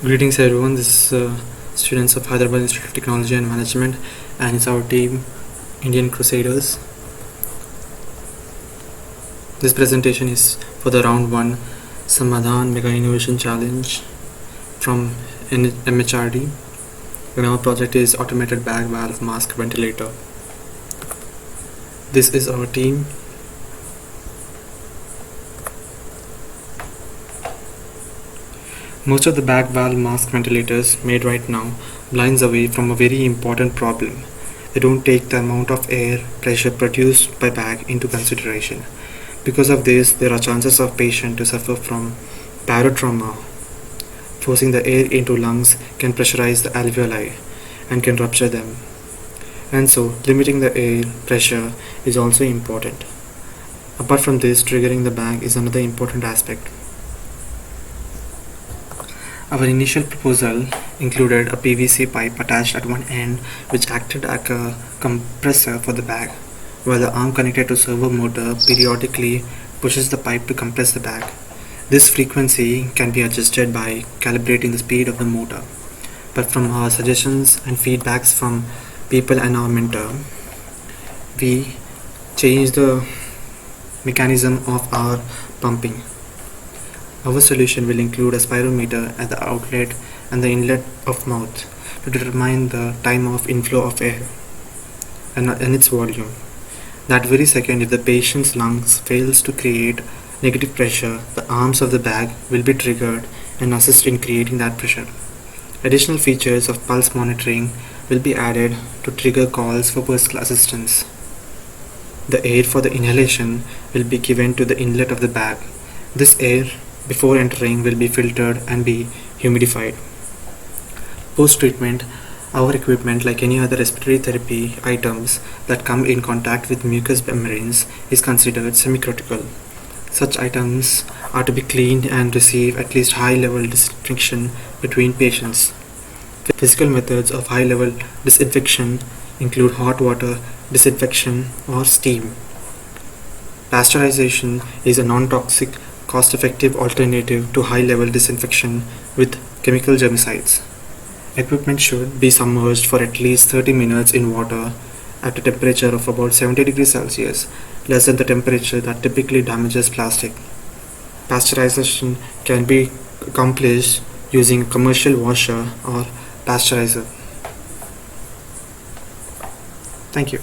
Greetings everyone, this is students of Hyderabad Institute of Technology and Management, and it's our team Indian Crusaders. This presentation is for the round 1 Samadhan Mega Innovation Challenge from MHRD, and our project is Automated Bag Valve Mask Ventilator. This is our team. Most of the bag valve mask ventilators made right now blinds away from a very important problem. They don't take the amount of air pressure produced by bag into consideration. Because of this, there are chances of patient to suffer from barotrauma. Forcing the air into lungs can pressurize the alveoli and can rupture them. And so, limiting the air pressure is also important. Apart from this, triggering the bag is another important aspect. Our initial proposal included a PVC pipe attached at one end which acted like a compressor for the bag, while the arm connected to servo motor periodically pushes the pipe to compress the bag. This frequency can be adjusted by calibrating the speed of the motor. But from our suggestions and feedbacks from people and our mentor, we changed the mechanism of our pumping. Our solution will include a spirometer at the outlet and the inlet of mouth to determine the time of inflow of air and its volume. That very second, if the patient's lungs fails to create negative pressure, the arms of the bag will be triggered and assist in creating that pressure. Additional features of pulse monitoring will be added to trigger calls for personal assistance. The air for the inhalation will be given to the inlet of the bag. This air before entering will be filtered and be humidified. Post-treatment, our equipment, like any other respiratory therapy items that come in contact with mucous membranes, is considered semi-critical. Such items are to be cleaned and receive at least high-level disinfection between patients. Physical methods of high-level disinfection include hot water disinfection or steam. Pasteurization is a non-toxic, cost-effective alternative to high-level disinfection with chemical germicides. Equipment should be submerged for at least 30 minutes in water at a temperature of about 70 degrees Celsius, less than the temperature that typically damages plastic. Pasteurization can be accomplished using a commercial washer or pasteurizer. Thank you.